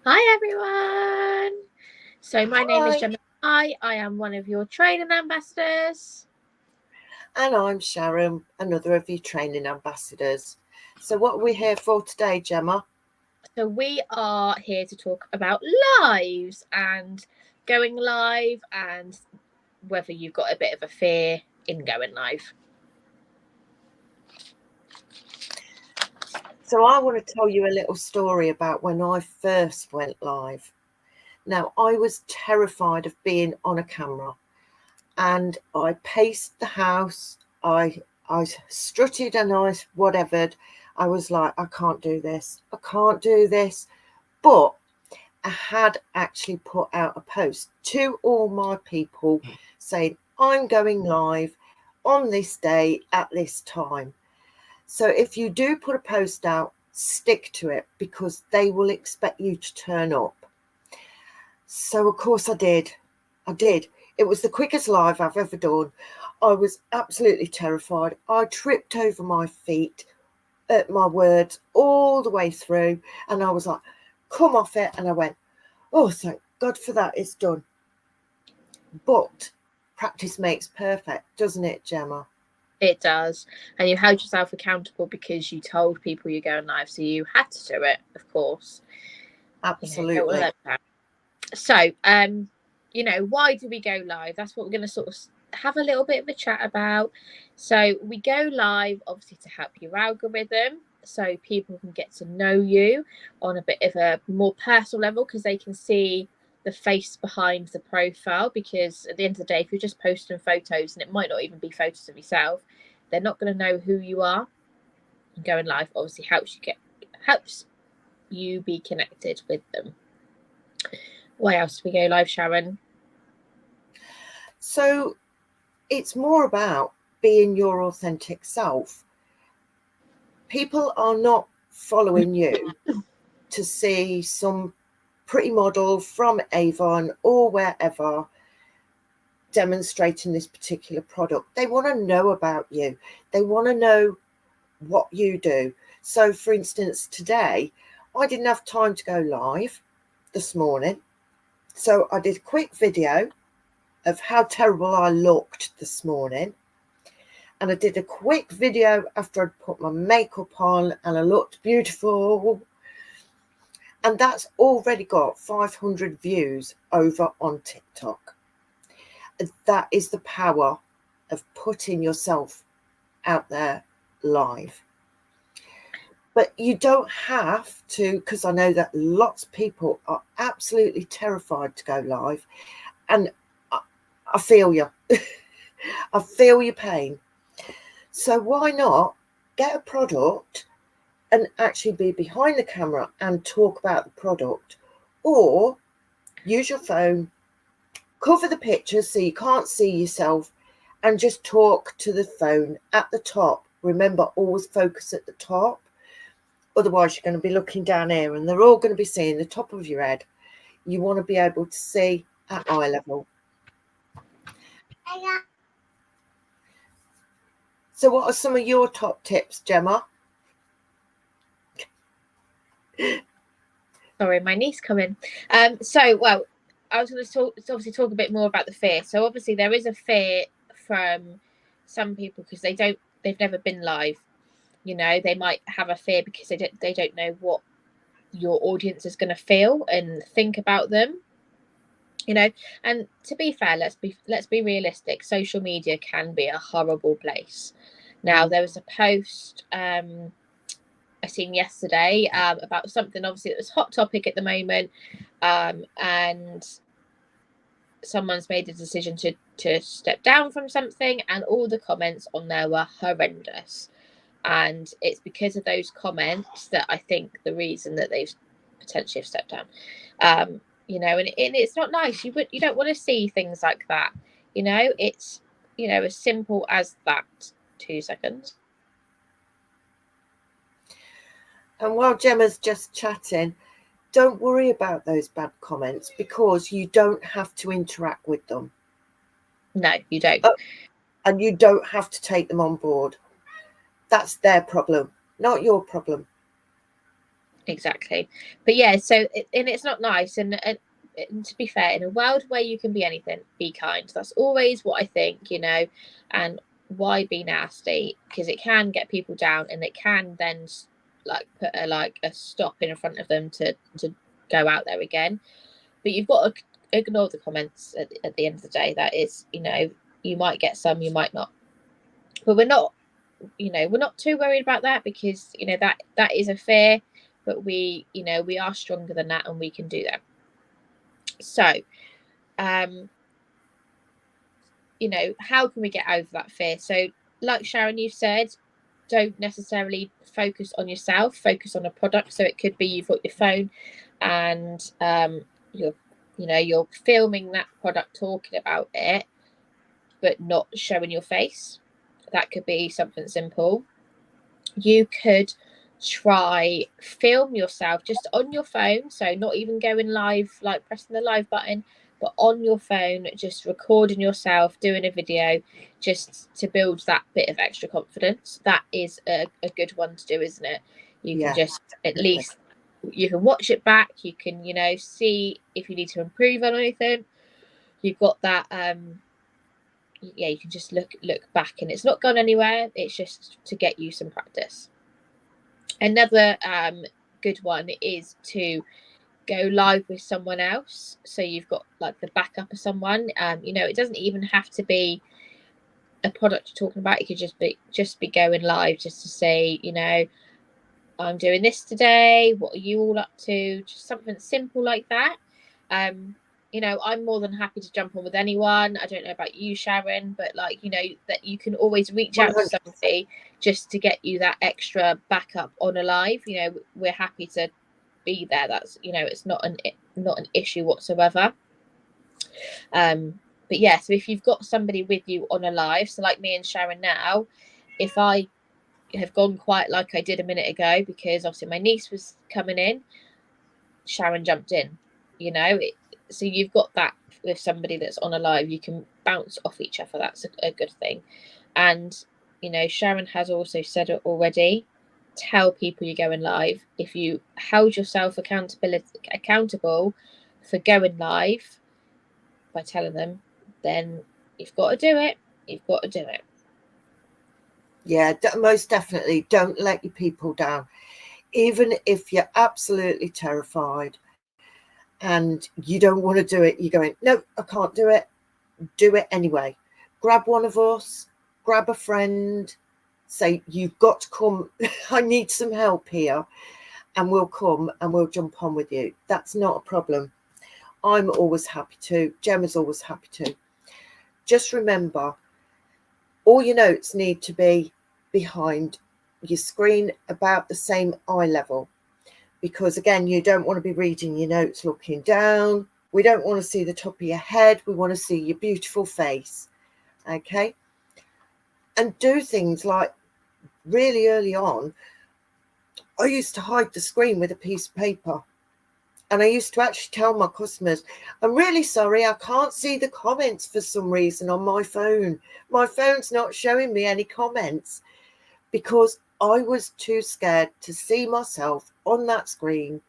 Hi everyone. So my name is Hi. Gemma and I am one of your training ambassadors. And I'm Sharon, another of your training ambassadors. So what are we here for today, Gemma? So we are here to talk about lives and going live and whether you've got a bit of a fear in going live. So I want to tell you a little story about when I first went live. Now, I was terrified of being on a camera and I paced the house. I strutted and I whatevered. I was like, I can't do this. I can't do this. But I had actually put out a post to all my people saying, I'm going live on this day at this time. So if you do put a post out, stick to it because they will expect you to turn up. So, of course, I did. It was the quickest live I've ever done. I was absolutely terrified. I tripped over my feet at my words all the way through. And I was like, come off it. And I went, oh, thank God for that. It's done. But practice makes perfect, doesn't it, Gemma? It does. And you held yourself accountable because you told people you're going live. So you had to do it, of course. Absolutely. So, why do we go live? That's what we're going to sort of have a little bit of a chat about. So we go live obviously to help your algorithm so people can get to know you on a bit of a more personal level because they can see the face behind the profile, because at the end of the day, if you're just posting photos and it might not even be photos of yourself, they're not going to know who you are. And going live obviously helps you be connected with them. Why else do we go live, Sharon? So it's more about being your authentic self. People are not following you to see some pretty model from Avon or wherever demonstrating this particular product. They want to know about you. They want to know what you do. So, for instance, today I didn't have time to go live this morning. So I did a quick video of how terrible I looked this morning. And I did a quick video after I'd put my makeup on and I looked beautiful. And that's already got 500 views over on TikTok. That is the power of putting yourself out there live. But you don't have to, because I know that lots of people are absolutely terrified to go live. And I feel you. I feel your pain. So why not get a product and actually be behind the camera and talk about the product, or use your phone, cover the pictures so you can't see yourself, and just talk to the phone at the top. Remember, always focus at the top. Otherwise, you're going to be looking down here and they're all going to be seeing the top of your head. You want to be able to see at eye level. So what are some of your top tips, Gemma? Sorry, my niece coming. I was going to obviously talk a bit more about the fear. So obviously there is a fear from some people because they've never been live. They might have a fear because they don't know what your audience is going to feel and think about them. And to be fair, let's be realistic. Social media can be a horrible place. Now, there was a post I seen yesterday about something obviously that was hot topic at the moment, and someone's made a decision to step down from something, and all the comments on there were horrendous. And it's because of those comments that I think the reason that they've potentially have stepped down. And it's not nice. You don't want to see things like that. It's as simple as that. 2 seconds. And while Gemma's just chatting, don't worry about those bad comments because you don't have to interact with them. No, you don't. And you don't have to take them on board. That's their problem, not your problem. Exactly. But yeah, so and it's not nice. And to be fair, in a world where you can be anything, be kind. That's always what I think, you know. And why be nasty? Because it can get people down, and it can then like put a stop in front of them to go out there again. But you've got to ignore the comments at the end of the day. That is, you know, you might get some, you might not. But we're not, you know, we're not too worried about that, because, you know, that is a fear, but we, you know, we are stronger than that, and we can do that. So you know, how can we get over that fear? So like Sharon, you've said, don't necessarily focus on yourself, focus on a product. So it could be you've got your phone and you're, you know, you're filming that product, talking about it, but not showing your face. That could be something simple. You could try film yourself just on your phone, so not even going live, like pressing the live button, but on your phone, just recording yourself doing a video, just to build that bit of extra confidence. That is a good one to do, isn't it? You can just at least, you can watch it back, you can, you know, see if you need to improve on anything. You've got that yeah, you can just look back, and it's not gone anywhere, it's just to get you some practice. Another good one is to go live with someone else, so you've got like the backup of someone. You know, it doesn't even have to be a product you're talking about. It could just be going live, just to say, you know, I'm doing this today, what are you all up to? Just something simple like that. You know, I'm more than happy to jump on with anyone. I don't know about you, Sharon, but like, you know, that you can always reach out to somebody just to get you that extra backup on a live. You know, we're happy to be there. That's, you know, it's not an issue whatsoever. But yeah, so if you've got somebody with you on a live, so like me and Sharon now, if I have gone quiet like I did a minute ago, because obviously my niece was coming in, Sharon jumped in, you know. So you've got that with somebody that's on a live, you can bounce off each other. That's a good thing. And, you know, Sharon has also said it already, tell people you're going live. If you held yourself accountable for going live by telling them, then you've got to do it. You've got to do it. Yeah, most definitely. Don't let your people down. Even if you're absolutely terrified and you don't want to do it, you're going, no, I can't do it. Do it anyway. Grab one of us, grab a friend, say, you've got to come. I need some help here. And we'll come and we'll jump on with you. That's not a problem. I'm always happy to. Gemma's always happy to. Just remember, all your notes need to be behind your screen about the same eye level, because again, you don't want to be reading your notes looking down. We don't want to see the top of your head. We want to see your beautiful face. Okay. And do things like, really early on, I used to hide the screen with a piece of paper. And I used to actually tell my customers, I'm really sorry, I can't see the comments for some reason on my phone. My phone's not showing me any comments, because I was too scared to see myself on that screen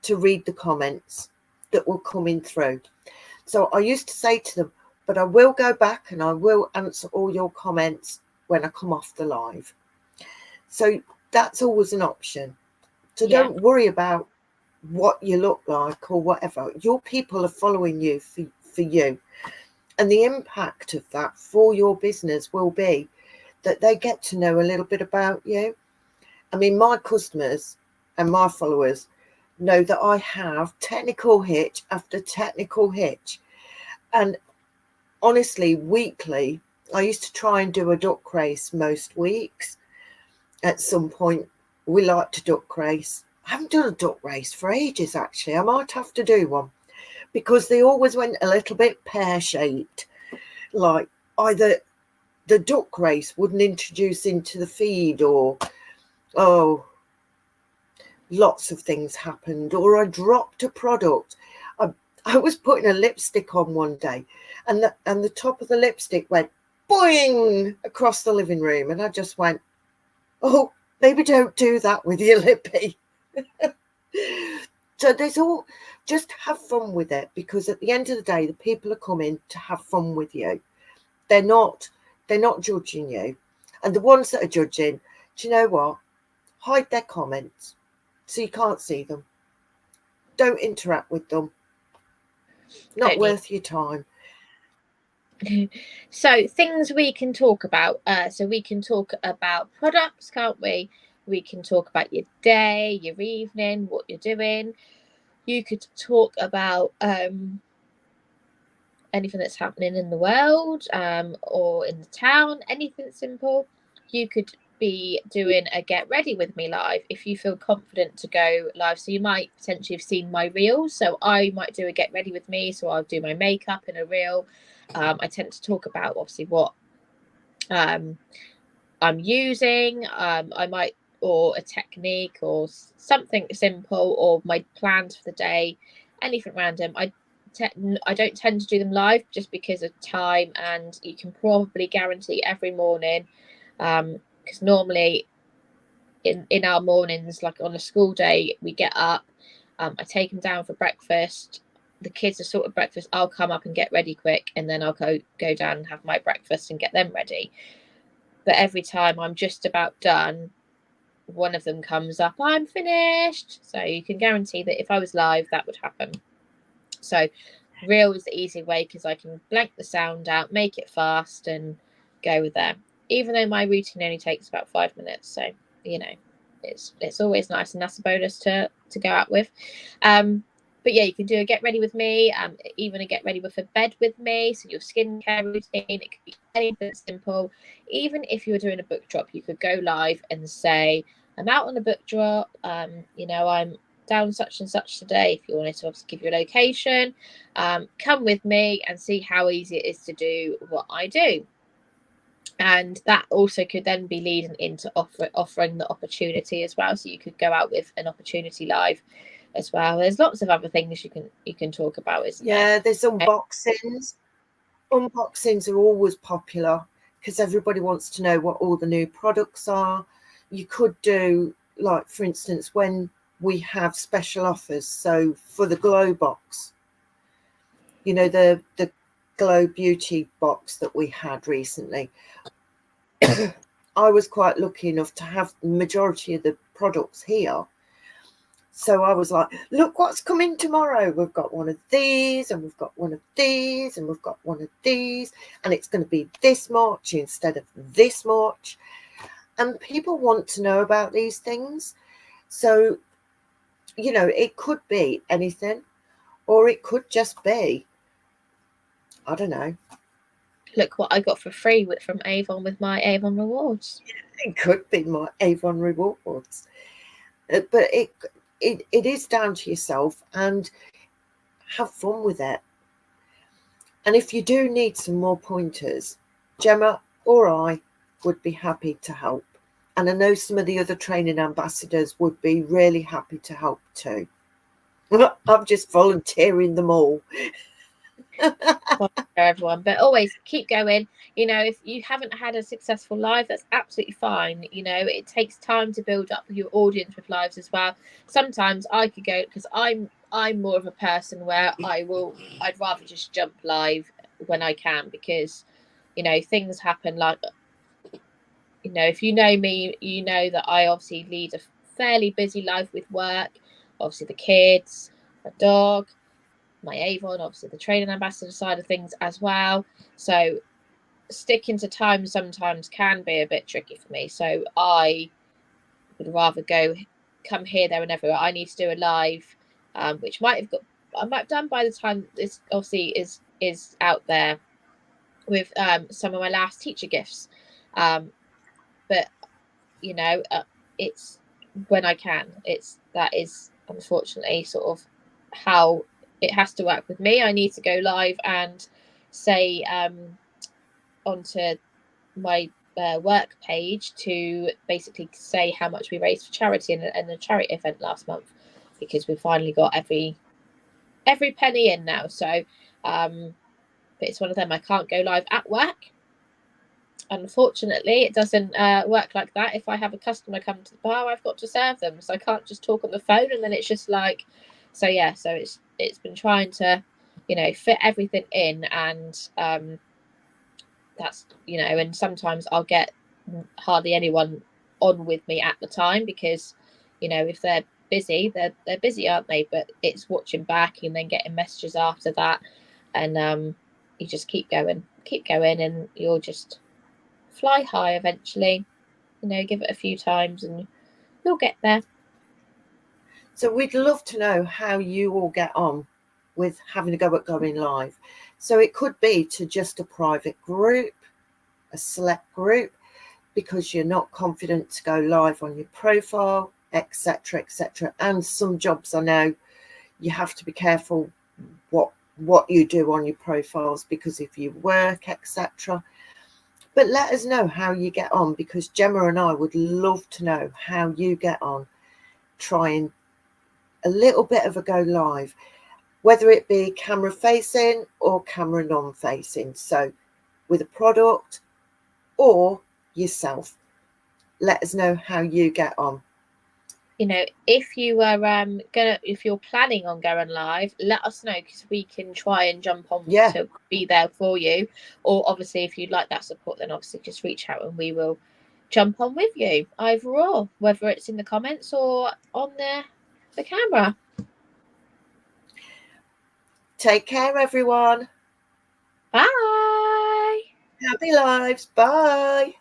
to read the comments that were coming through. So I used to say to them, but I will go back and I will answer all your comments when I come off the live. So that's always an option. So don't worry about what you look like or whatever. Your people are following you for you. And the impact of that for your business will be that they get to know a little bit about you. I mean, my customers and my followers know that I have technical hitch after technical hitch. And honestly, weekly, I used to try and do a duck race most weeks. At some point, we like to duck race. I haven't done a duck race for ages, actually. I might have to do one, because they always went a little bit pear-shaped. Like either the duck race wouldn't introduce into the feed, or, lots of things happened, or I dropped a product. I was putting a lipstick on one day, and the top of the lipstick went boing across the living room, and I just went, oh, maybe don't do that with your lippy. So there's all, just have fun with it, because at the end of the day, the people are coming to have fun with you. They're not judging you. And the ones that are judging, do you know what? Hide their comments so you can't see them. Don't interact with them. Not worth your time. So things we can talk about. So we can talk about products, can't we? We can talk about your day, your evening, what you're doing. You could talk about anything that's happening in the world or in the town, anything simple. You could be doing a get ready with me live if you feel confident to go live. So you might potentially have seen my reels. So I might do a get ready with me. So I'll do my makeup in a reel. I tend to talk about obviously what I'm using. I might, or a technique or something simple, or my plans for the day, anything random. I don't tend to do them live just because of time, and you can probably guarantee every morning, because normally in our mornings, like on a school day, we get up, I take them down for breakfast. The kids are sort of breakfast. I'll come up and get ready quick, and then I'll go down and have my breakfast and get them ready. But every time I'm just about done, one of them comes up, I'm finished. So you can guarantee that if I was live, that would happen. So reel is the easy way because I can blank the sound out, make it fast, and go with there. Even though my routine only takes about 5 minutes, so you know, it's always nice, and that's a bonus to go out with. But yeah, you can do a get ready with me, even a get ready with a bed with me. So your skincare routine, it could be anything simple. Even if you were doing a book drop, you could go live and say, I'm out on a book drop. You know, I'm down such and such today. If you wanted to obviously give your location, come with me and see how easy it is to do what I do. And that also could then be leading into offering the opportunity as well. So you could go out with an opportunity live as well. There's lots of other things you can talk about, isn't there? Yeah, there's unboxings. Unboxings are always popular because everybody wants to know what all the new products are. You could do, like, for instance, when we have special offers. So for the Glow box, you know, the Glow Beauty box that we had recently, I was quite lucky enough to have the majority of the products here. So I was like, look what's coming tomorrow. We've got one of these, and we've got one of these, and we've got one of these, and it's going to be this much instead of this much. And people want to know about these things. So, you know, it could be anything, or it could just be, I don't know. Look what I got for free from Avon with my Avon rewards. It could be my Avon rewards. But it is down to yourself, and have fun with it. And if you do need some more pointers, Gemma or I would be happy to help. And I know some of the other training ambassadors would be really happy to help too. I'm just volunteering them all. Everyone, but always keep going. You know, if you haven't had a successful live, that's absolutely fine. You know, it takes time to build up your audience with lives as well. Sometimes I could go, because I'm more of a person where I'd rather just jump live when I can, because you know, things happen. Like, you know, if you know me, you know that I obviously lead a fairly busy life with work, obviously the kids, my dog, my Avon, obviously the training ambassador side of things as well. So sticking to time sometimes can be a bit tricky for me. So I would rather come here, there, and everywhere. I need to do a live, which I might have done by the time this obviously is out there, with some of my last teacher gifts. But you know, it's when I can. That is unfortunately sort of how it has to work with me. I need to go live and say onto my work page to basically say how much we raised for charity in a charity event last month, because we finally got every penny in now. So but it's one of them. I can't go live at work. Unfortunately, it doesn't work like that. If I have a customer come to the bar, I've got to serve them, so I can't just talk on the phone, and then it's just like, So yeah, so it's been trying to, you know, fit everything in, and that's, you know, and sometimes I'll get hardly anyone on with me at the time, because, you know, if they're busy, they're busy, aren't they? But it's watching back and then getting messages after that, and you just keep going, and you'll just fly high eventually. You know, give it a few times and you'll get there. So we'd love to know how you all get on with having a go at going live. So it could be to just a private group, a select group, because you're not confident to go live on your profile, etc., etc. And some jobs, I know you have to be careful what you do on your profiles, because if you work, etc. But let us know how you get on, because Gemma and I would love to know how you get on trying a little bit of a go live, whether it be camera facing or camera non-facing. So with a product or yourself, let us know how you get on. You know, if you were if you're planning on going live, let us know, because we can try and jump on to be there for you. Or obviously, if you'd like that support, then obviously just reach out and we will jump on with you, either or, whether it's in the comments or on the camera. Take care, everyone. Bye. Happy lives. Bye.